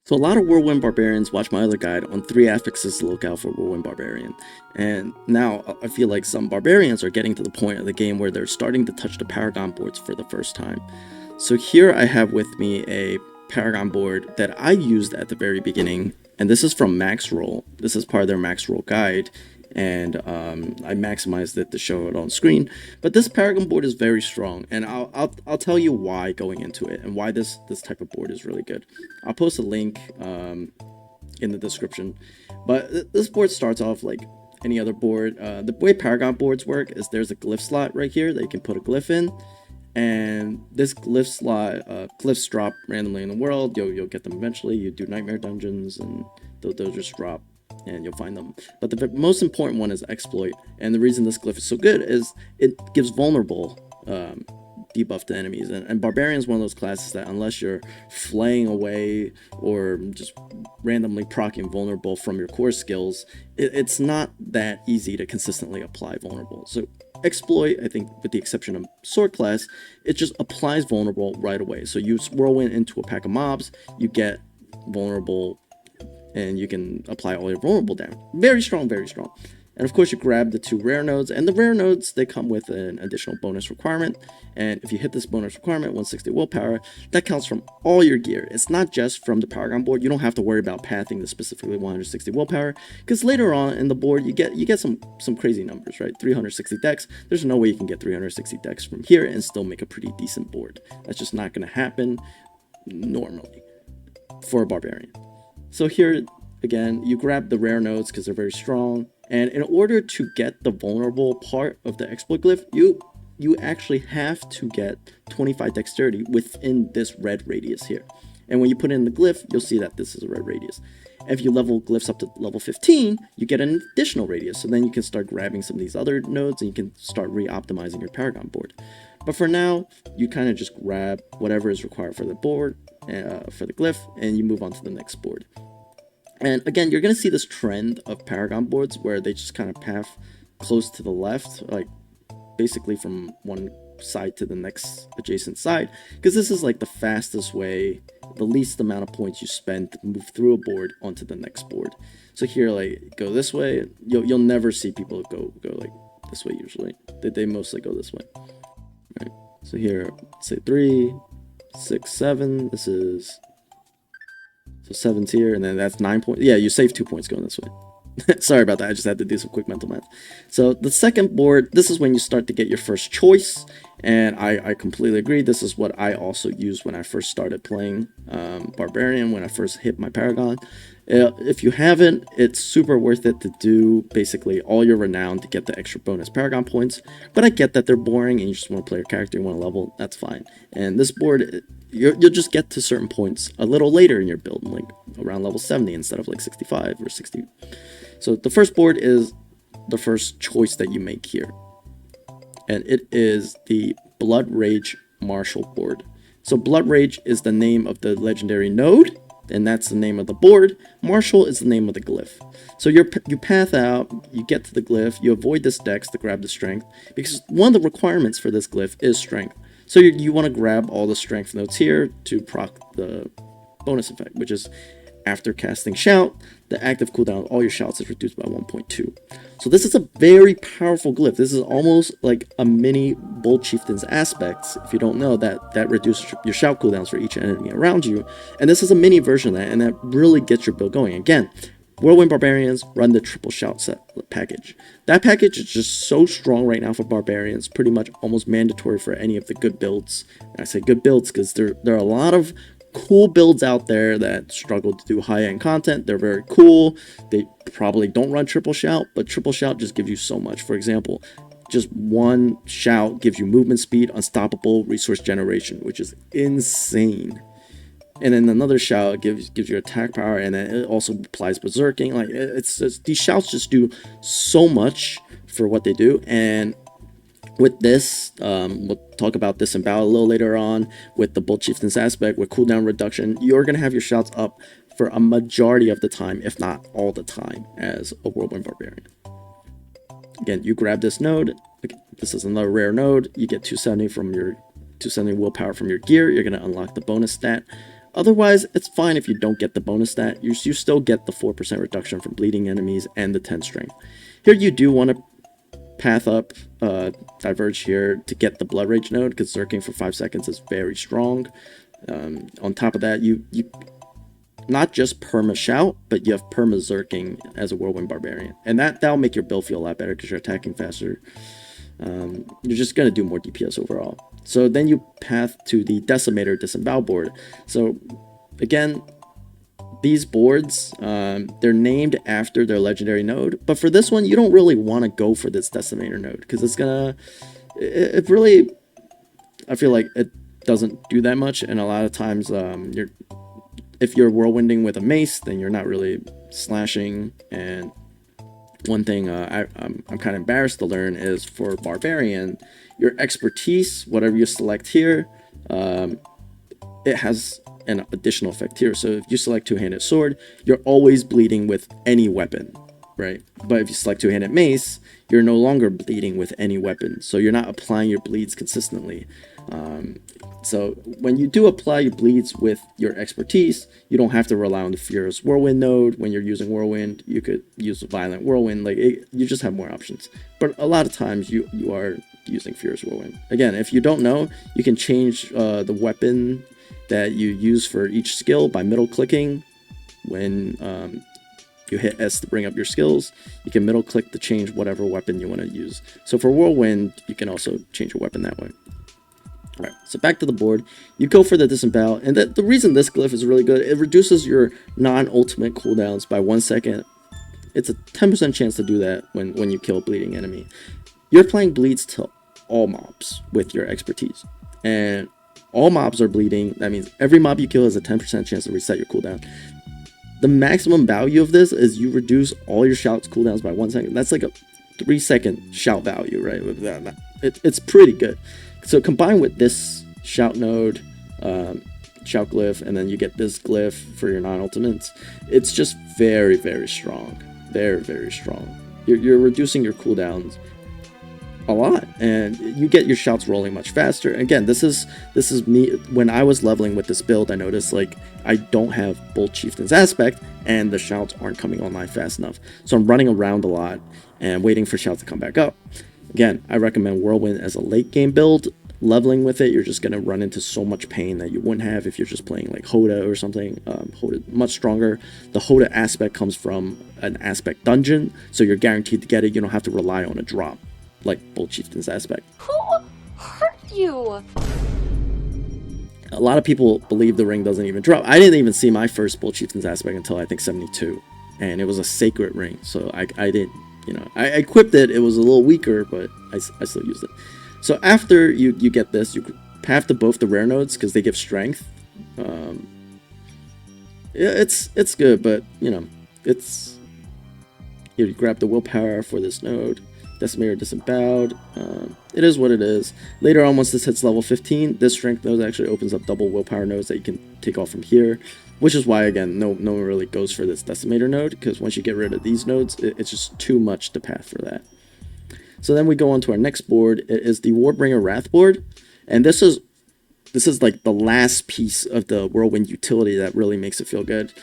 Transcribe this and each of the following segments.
So a lot of Whirlwind Barbarians watch my other guide on 3 affixes to look out for Whirlwind Barbarian. And now I feel like some Barbarians are getting to the point of the game where they're starting to touch the Paragon boards for the first time. So here I have with me a Paragon board that I used at the very beginning, and this is from Maxroll. This is part of their Maxroll guide, and I maximized it to show it on screen. But this Paragon board is very strong, and I'll tell you why going into it, and why this type of board is really good. I'll post a link in the description. But this board starts off like any other board. The way Paragon boards work is there's a glyph slot right here that you can put a glyph in. And this glyph slot, glyphs drop randomly in the world. You'll get them eventually. You do nightmare dungeons, and they'll just drop, and you'll find them. But the most important one is exploit. And the reason this glyph is so good is it gives vulnerable debuff to enemies. And Barbarian is one of those classes that unless you're flaying away or just randomly proccing vulnerable from your core skills, it's not that easy to consistently apply vulnerable. So exploit, I think, with the exception of sword class, it just applies vulnerable right away. So you Whirlwind into a pack of mobs, you get vulnerable, and you can apply all your vulnerable damage. Very strong, very strong. And of course you grab the 2 rare nodes, and the rare nodes, they come with an additional bonus requirement. And if you hit this bonus requirement, 160 willpower, that counts from all your gear. It's not just from the Paragon board. You don't have to worry about pathing to specifically 160 willpower, because later on in the board you get some crazy numbers, right? 360 dex. There's no way you can get 360 dex from here and still make a pretty decent board. That's just not going to happen normally for a Barbarian. So here again, you grab the rare nodes because they're very strong. And in order to get the vulnerable part of the exploit glyph, you actually have to get 25 dexterity within this red radius here. And when you put in the glyph, you'll see that this is a red radius. If you level glyphs up to level 15, you get an additional radius. So then you can start grabbing some of these other nodes and you can start re-optimizing your Paragon board. But for now, you kind of just grab whatever is required for the board, for the glyph, and you move on to the next board. And again, you're going to see this trend of Paragon boards where they just kind of path close to the left, like basically from one side to the next adjacent side, because this is like the fastest way, the least amount of points you spend to move through a board onto the next board. So here, like, go this way. You'll never see people go like this way usually. They mostly go this way. Right. So here, say 3, 6, 7. This is... So 7's here, and then that's 9 points. Yeah, you save 2 points going this way. Sorry about that, I just had to do some quick mental math. So the second board, this is when you start to get your first choice, and I completely agree. This is what I also used when I first started playing Barbarian, when I first hit my Paragon. If you haven't, it's super worth it to do basically all your renown to get the extra bonus Paragon points. But I get that they're boring and you just want to play your character, you want to level, that's fine. And this board, you'll just get to certain points a little later in your build, like around level 70 instead of like 65 or 60. So the first board is the first choice that you make here. And it is the Blood Rage Marshal board. So Blood Rage is the name of the legendary node, and that's the name of the board. Marshal is the name of the glyph. So you path out, you get to the glyph, you avoid this dex to grab the strength, because one of the requirements for this glyph is strength. So you want to grab all the strength nodes here to proc the bonus effect, which is after casting Shout, the active cooldown of all your shouts is reduced by 1.2. So this is a very powerful glyph. This is almost like a mini Bold Chieftain's aspects. If you don't know that reduces your shout cooldowns for each enemy around you. And this is a mini version of that, and that really gets your build going. Again, Whirlwind Barbarians run the triple shout set package. That package is just so strong right now for Barbarians, pretty much almost mandatory for any of the good builds. And I say good builds because there are a lot of cool builds out there that struggle to do high-end content. They're very cool. They probably don't run triple shout, but triple shout just gives you so much. For example, just one shout gives you movement speed, unstoppable resource generation, which is insane. And then another shout gives you attack power, and then it also applies berserking. Like it's these shouts just do so much for what they do. And with this, we'll talk about this in battle a little later on with the Bold Chieftain's aspect, with cooldown reduction. You're going to have your shouts up for a majority of the time, if not all the time, as a Whirlwind Barbarian. Again, you grab this node. This is another rare node. You get 270 from your 270 willpower from your gear. You're going to unlock the bonus stat Otherwise, it's fine if you don't get the bonus stat. You still get the 4% reduction from bleeding enemies and the 10 strength. Here you do want to path up Diverge here to get the Blood Rage node, because Zerking for 5 seconds is very strong. On top of that, you not just perma shout, but you have perma Zerking as a Whirlwind Barbarian, and that'll make your build feel a lot better because you're attacking faster. You're just gonna do more DPS overall. So then you path to the Decimator Disembowel board. So again, these boards, they're named after their legendary node, but for this one, you don't really want to go for this Decimator node because it's gonna, it really, I feel like it doesn't do that much, and a lot of times, if you're whirlwinding with a mace, then you're not really slashing. And one thing I'm kind of embarrassed to learn is for Barbarian, your expertise, whatever you select here, it has an additional effect here. So if you select two-handed sword, you're always bleeding with any weapon, right? But if you select two-handed mace, you're no longer bleeding with any weapon, so you're not applying your bleeds consistently. So when you do apply your bleeds with your expertise, you don't have to rely on the Furious Whirlwind node. When you're using Whirlwind, you could use a Violent Whirlwind. Like you just have more options. But a lot of times you are using Furious Whirlwind. Again, if you don't know, you can change the weapon that you use for each skill by middle clicking. When you hit S to bring up your skills, you can middle click to change whatever weapon you want to use. So for Whirlwind, you can also change your weapon that way. Alright, so back to the board. You go for the Disembowel, and the reason this glyph is really good, it reduces your non-ultimate cooldowns by 1 second. It's a 10% chance to do that when you kill a bleeding enemy. You're applying bleeds to all mobs with your expertise, and all mobs are bleeding. That means every mob you kill has a 10% chance to reset your cooldown. The maximum value of this is you reduce all your shouts cooldowns by 1 second. That's like a 3-second shout value, right? It's pretty good. So combined with this shout node, shout glyph, and then you get this glyph for your non-ultimates, it's just very, very strong. Very, very strong. You're reducing your cooldowns a lot, and you get your shouts rolling much faster. Again, this is me when I was leveling with this build. I noticed like I don't have Bold Chieftain's aspect, and the shouts aren't coming online fast enough. So I'm running around a lot and waiting for shouts to come back up. Again, I recommend Whirlwind as a late game build. Leveling with it, you're just going to run into so much pain that you wouldn't have if you're just playing like Hoda or something. Hoda much stronger. The Hoda aspect comes from an aspect dungeon, so you're guaranteed to get it. You don't have to rely on a drop like Bold Chieftain's aspect. Who hurt you? A lot of people believe the ring doesn't even drop. I didn't even see my first Bold Chieftain's aspect until I think 72, and it was a sacred ring, so I didn't, you know, I equipped it. It was a little weaker, but I still used it. So after you get this, you path to both the rare nodes because they give strength. Yeah, it's good, but you know, it's you grab the willpower for this node. Decimator Disemboweled. It is what it is. Later on, once this hits level 15, this strength node actually opens up double willpower nodes that you can take off from here, which is why, again, no one really goes for this Decimator node, because once you get rid of these nodes, it's just too much to path for that. So then we go on to our next board. It is the Warbringer Wrath board, and this is like the last piece of the Whirlwind utility that really makes it feel good.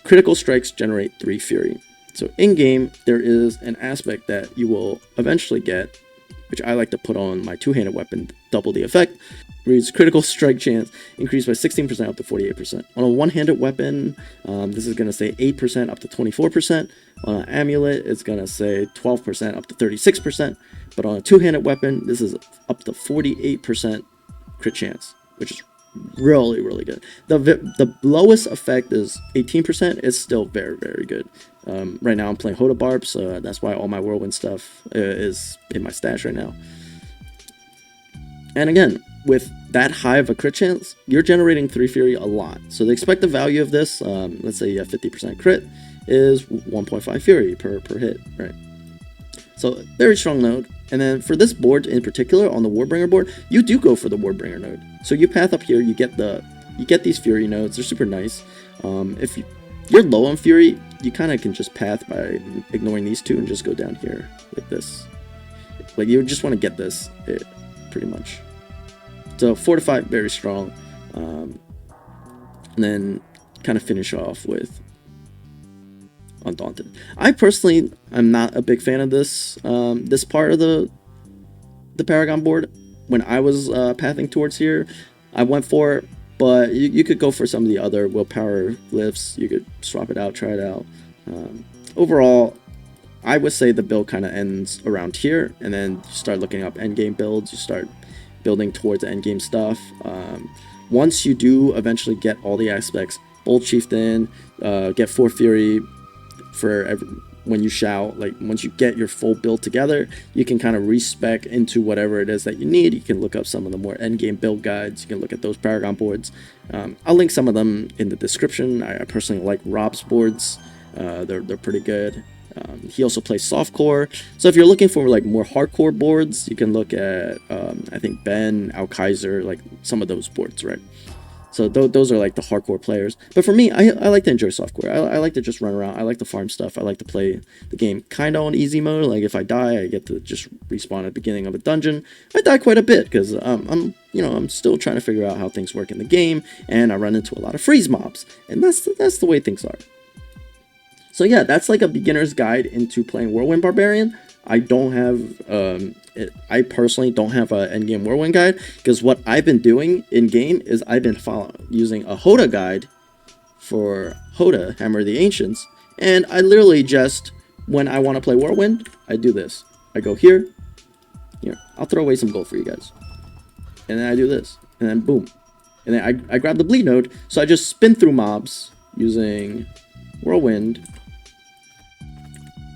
Critical strikes generate 3 Fury. So in-game, there is an aspect that you will eventually get, which I like to put on my two-handed weapon, double the effect. Reads critical strike chance increased by 16% up to 48%. On a one-handed weapon, this is going to say 8% up to 24%. On an amulet, it's going to say 12% up to 36%. But on a two-handed weapon, this is up to 48% crit chance, which is really, really good. The lowest effect is 18%. It's still very, very good. Right now I'm playing Hoda Barb, so that's why all my Whirlwind stuff is in my stash right now. And again, with that high of a crit chance, you're generating 3 Fury a lot. So the expected value of this, let's say you have 50% crit, is 1.5 Fury per hit, right? So very strong node. And then for this board in particular, on the Warbringer board, you do go for the Warbringer node. So you path up here, you get these Fury nodes. They're super nice. If you're low on Fury, you kind of can just path by ignoring these two and just go down here like this. Like you just want to get this, pretty much. So 4 to 5, very strong. and then kind of finish off with Undaunted. I personally am not a big fan of this this part of the Paragon board. When I was pathing towards here, I went for it, but you could go for some of the other willpower glyphs. You could swap it out, try it out. Overall, I would say the build kind of ends around here, and then you start looking up endgame builds. You start building towards endgame stuff. Once you do eventually get all the aspects, Bold Chieftain, get 4 Fury for when you shout, like once you get your full build together, you can kind of respec into whatever it is that you need. You can look up some of the more endgame build guides. You can look at those Paragon boards. I'll link some of them in the description. I personally like Rob's boards. They're pretty good. He also plays softcore, so if you're looking for like more hardcore boards, you can look at I think Ben, Alkaiser, like some of those boards, right? So those are like the hardcore players. But for me, I like to enjoy softcore. I like to just run around. I like to farm stuff. I like to play the game kind of on easy mode. Like if I die, I get to just respawn at the beginning of a dungeon. I die quite a bit because I'm still trying to figure out how things work in the game, and I run into a lot of freeze mobs, and that's the way things are. So yeah, that's like a beginner's guide into playing Whirlwind Barbarian. I don't have, I personally don't have an endgame Whirlwind guide, because what I've been doing in game is I've been using a Hoda guide for Hoda, Hammer of the Ancients, and I literally just, when I want to play Whirlwind, I do this. I go here, I'll throw away some gold for you guys, and then I do this, and then boom, and then I grab the bleed node, so I just spin through mobs using Whirlwind,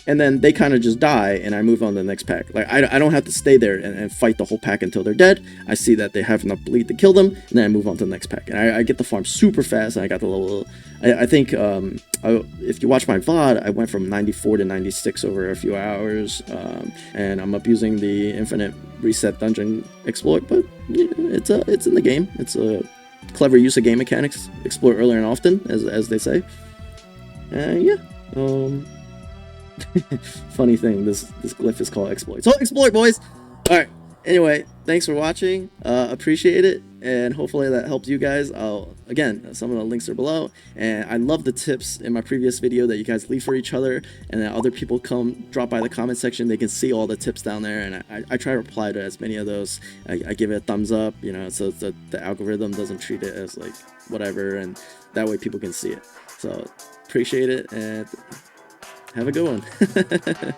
and then they kind of just die, and I move on to the next pack. Like, I don't have to stay there and fight the whole pack until they're dead. I see that they have enough bleed to kill them, and then I move on to the next pack. And I get the farm super fast, and I got the level... I think, if you watch my VOD, I went from 94 to 96 over a few hours, and I'm abusing the infinite reset dungeon exploit, but it's in the game. It's a clever use of game mechanics. Explore early and often, as they say. Yeah. Funny thing, this glyph is called exploit. So exploit, boys. All right. Anyway, thanks for watching. Appreciate it, and hopefully that helped you guys. Again, some of the links are below, and I love the tips in my previous video that you guys leave for each other, and that other people drop by the comment section. They can see all the tips down there, and I try to reply to as many of those. I give it a thumbs up, so the algorithm doesn't treat it as like whatever, and that way people can see it. So appreciate it, and have a good one.